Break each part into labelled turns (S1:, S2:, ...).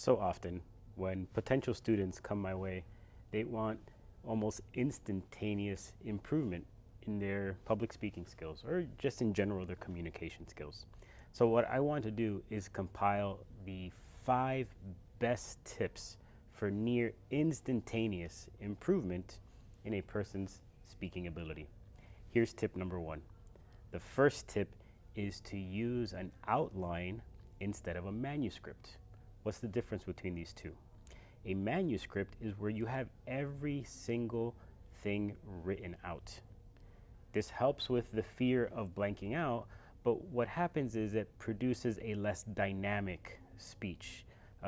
S1: So often, when potential students come my way, they want almost instantaneous improvement in their public speaking skills or just in general their communication skills. So, what I want to do is compile the 5 best tips for near instantaneous improvement in a person's speaking ability. Here's tip number 1. The first tip is to use an outline instead of a manuscript. What's the difference between these two? A manuscript is where you have every single thing written out. This helps with the fear of blanking out, but what happens is it produces a less dynamic speech,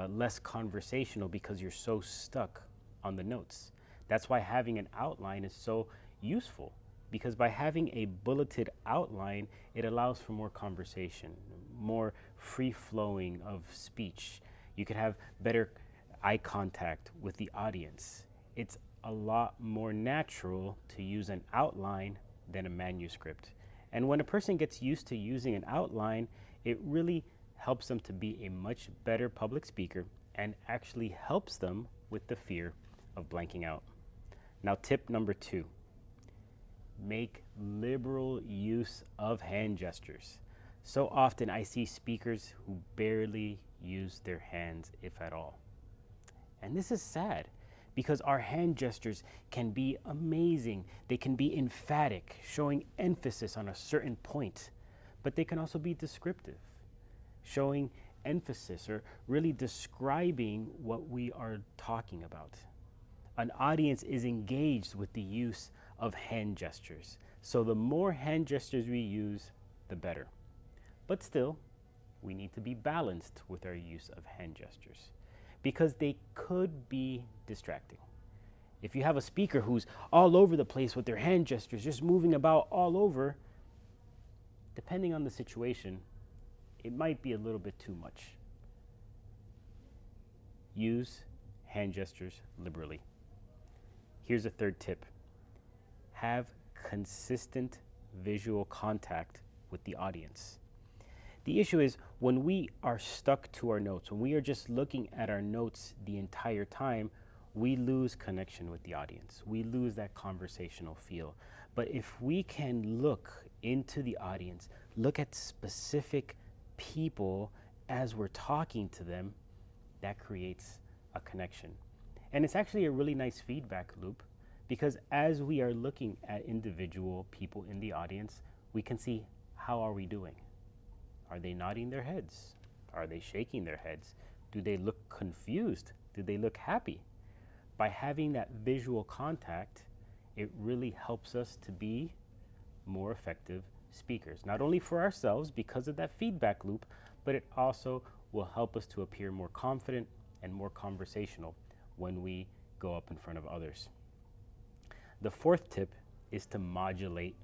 S1: less conversational because you're so stuck on the notes. That's why having an outline is so useful, because by having a bulleted outline, it allows for more conversation, more free flowing of speech. You could have better eye contact with the audience. It's a lot more natural to use an outline than a manuscript. And when a person gets used to using an outline, it really helps them to be a much better public speaker and actually helps them with the fear of blanking out. Now, tip number 2, make liberal use of hand gestures. So often I see speakers who barely use their hands, if at all. And this is sad because our hand gestures can be amazing. They can be emphatic, showing emphasis on a certain point, but they can also be descriptive, showing emphasis or really describing what we are talking about. An audience is engaged with the use of hand gestures. So the more hand gestures we use, the better. But still, we need to be balanced with our use of hand gestures because they could be distracting. If you have a speaker who's all over the place with their hand gestures, just moving about all over, depending on the situation, it might be a little bit too much. Use hand gestures liberally. Here's a third tip. Have consistent visual contact with the audience. The issue is when we are stuck to our notes, when we are just looking at our notes the entire time, we lose connection with the audience. We lose that conversational feel. But if we can look into the audience, look at specific people as we're talking to them, that creates a connection. And it's actually a really nice feedback loop because as we are looking at individual people in the audience, we can see how are we doing? Are they nodding their heads? Are they shaking their heads? Do they look confused? Do they look happy? By having that visual contact, it really helps us to be more effective speakers, not only for ourselves because of that feedback loop, but it also will help us to appear more confident and more conversational when we go up in front of others. The fourth tip is to modulate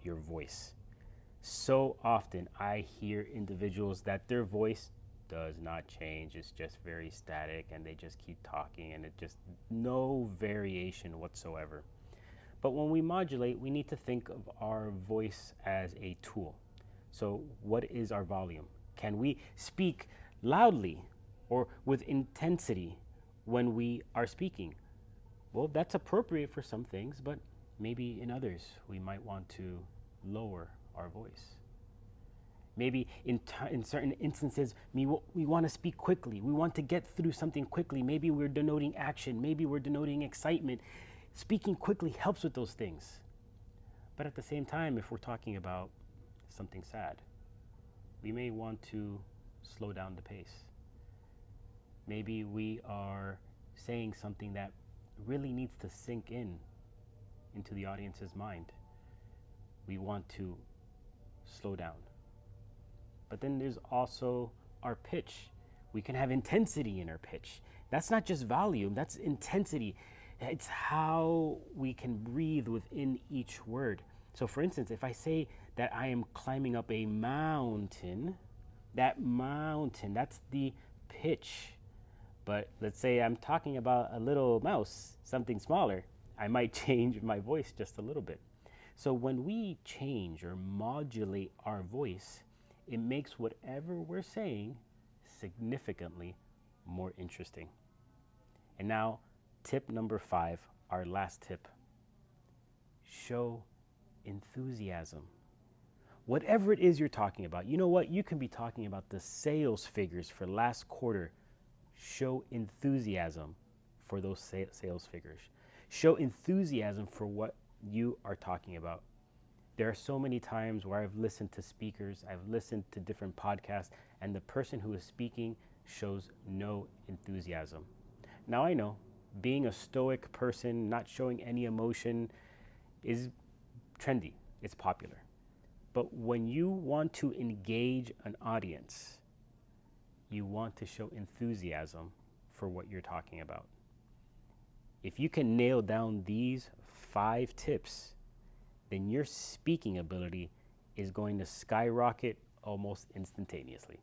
S1: your voice. So often I hear individuals that their voice does not change. It's just very static and they just keep talking and it just no variation whatsoever. But when we modulate, we need to think of our voice as a tool. So what is our volume? Can we speak loudly or with intensity when we are speaking? Well, that's appropriate for some things, but maybe in others we might want to lower our voice. Maybe in certain instances, we want to speak quickly. We want to get through something quickly. Maybe we're denoting action. Maybe we're denoting excitement. Speaking quickly helps with those things. But at the same time, if we're talking about something sad, we may want to slow down the pace. Maybe we are saying something that really needs to sink into the audience's mind. We want to slow down. But then there's also our pitch. We can have intensity in our pitch. That's not just volume, that's intensity. It's how we can breathe within each word. So for instance, if I say that I am climbing up a mountain, that's the pitch. But let's say I'm talking about a little mouse, something smaller, I might change my voice just a little bit. So when we change or modulate our voice, it makes whatever we're saying significantly more interesting. And now, tip number 5, our last tip. Show enthusiasm. Whatever it is you're talking about, you know what? You can be talking about the sales figures for last quarter. Show enthusiasm for those sales figures. Show enthusiasm for what you are talking about. There are so many times where I've listened to speakers, I've listened to different podcasts, and the person who is speaking shows no enthusiasm. Now I know being a stoic person, not showing any emotion, is trendy, it's popular. But when you want to engage an audience, you want to show enthusiasm for what you're talking about. If you can nail down these 5 tips, then your speaking ability is going to skyrocket almost instantaneously.